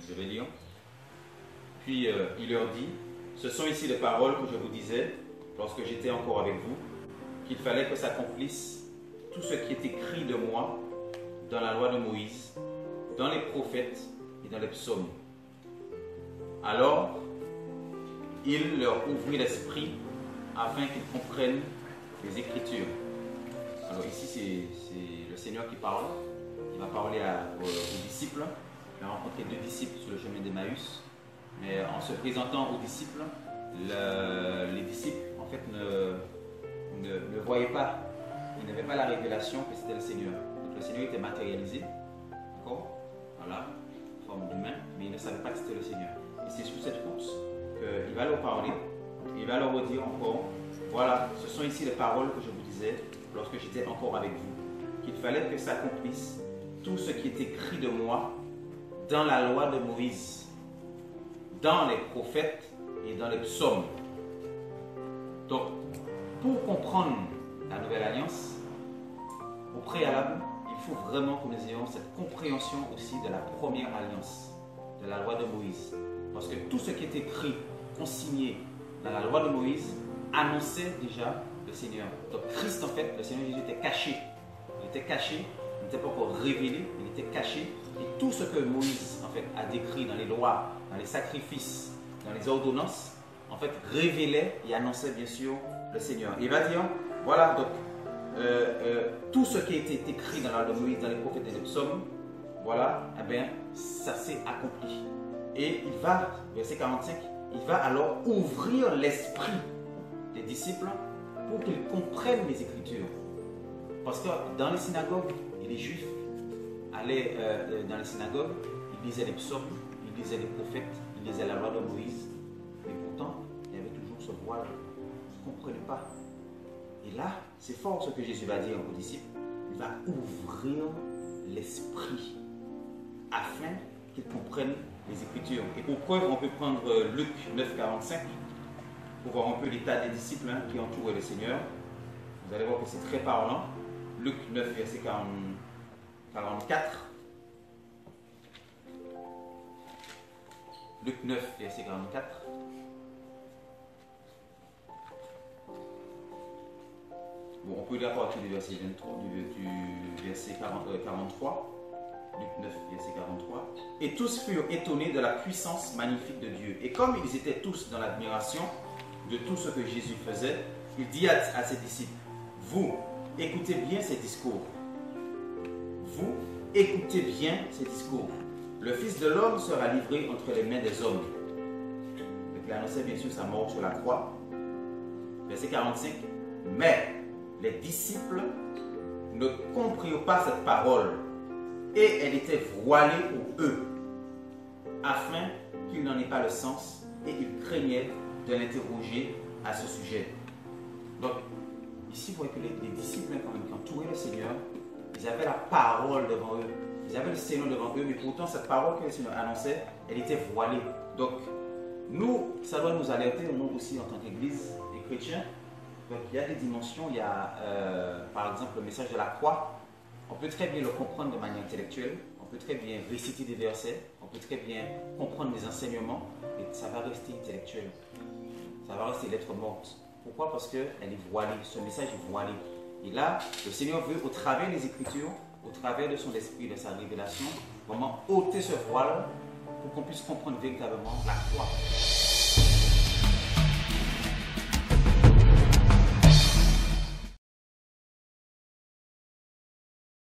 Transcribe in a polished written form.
Je vais lire. Puis il leur dit, ce sont ici les paroles que je vous disais lorsque j'étais encore avec vous, qu'il fallait que s'accomplisse tout ce qui est écrit de moi dans la loi de Moïse, dans les prophètes et dans les psaumes. Alors, il leur ouvrit l'esprit afin qu'ils comprennent les Écritures. Alors ici, c'est le Seigneur qui parle. Il va parler aux disciples. Il a rencontré 2 disciples sur le chemin d'Emmaüs. Mais en se présentant aux disciples, les disciples, en fait, ne voyaient pas. Ils n'avaient pas la révélation que c'était le Seigneur. Donc le Seigneur était matérialisé, d'accord, voilà, en forme d'humain, mais ils ne savaient pas que c'était le Seigneur. Et c'est sous cette force qu'il va leur parler. Il va leur redire encore, voilà, ce sont ici les paroles que je vous disais lorsque j'étais encore avec vous, qu'il fallait que s'accomplisse tout ce qui est écrit de moi dans la loi de Moïse, dans les prophètes et dans les psaumes. Donc, pour comprendre la nouvelle alliance, au préalable, il faut vraiment que nous ayons cette compréhension aussi de la première alliance, de la loi de Moïse. Parce que tout ce qui est écrit, consigné dans la loi de Moïse, annonçait déjà le Seigneur. Donc Christ, en fait, le Seigneur Jésus était caché. Il était caché, il n'était pas encore révélé, il était caché. Et tout ce que Moïse, en fait, a décrit dans les lois, dans les sacrifices, dans les ordonnances, en fait, révélait et annonçait bien sûr le Seigneur. Il va dire, voilà, donc, tout ce qui a été écrit dans la loi de Moïse, dans les prophètes et les psaumes, voilà, eh bien, ça s'est accompli. Et il va, verset 45, il va alors ouvrir l'esprit des disciples pour qu'ils comprennent les Écritures. Parce que dans les synagogues, et les Juifs allaient dans les synagogues, ils lisaient les psaumes, ils lisaient les prophètes, ils lisaient la loi de Moïse, mais pourtant, il y avait toujours ce voile, ils ne comprenaient pas. Et là, c'est fort ce que Jésus va dire aux disciples. Il va ouvrir l'esprit afin qu'ils comprennent les Écritures. Et pour preuve, on peut prendre Luc 9, 45 pour voir un peu l'état des disciples qui entouraient le Seigneur. Vous allez voir que c'est très parlant. Luc 9, verset 44. Luc 9, verset 44. Bon, on peut lire à partir du verset 23, du verset 43. Luc 9, verset 43. Et tous furent étonnés de la puissance magnifique de Dieu. Et comme ils étaient tous dans l'admiration de tout ce que Jésus faisait, il dit à ses disciples, vous, écoutez bien ces discours. Vous, écoutez bien ces discours. Le Fils de l'homme sera livré entre les mains des hommes. Donc, il annonçait bien sûr sa mort sur la croix. Verset 45. Mais les disciples ne comprirent pas cette parole et elle était voilée pour eux, afin qu'ils n'en aient pas le sens et ils craignaient de l'interroger à ce sujet. Donc, ici, vous voyez que les disciples, quand même, qui entouraient le Seigneur, ils avaient la parole devant eux. Ils avaient le Seigneur devant eux, mais pourtant, cette parole que le Seigneur annonçait, elle était voilée. Donc, nous, ça doit nous alerter, nous aussi, en tant qu'Église et chrétiens. Donc, il y a des dimensions. Il y a, par exemple, le message de la croix. On peut très bien le comprendre de manière intellectuelle. On peut très bien réciter des versets. On peut très bien comprendre des enseignements. Et ça va rester intellectuel. Ça va rester lettre morte. Pourquoi? Parce qu'elle est voilée. Ce message est voilé. Et là, le Seigneur veut, au travers des Écritures, au travers de son esprit, de sa révélation, vraiment ôter ce voile pour qu'on puisse comprendre véritablement la croix.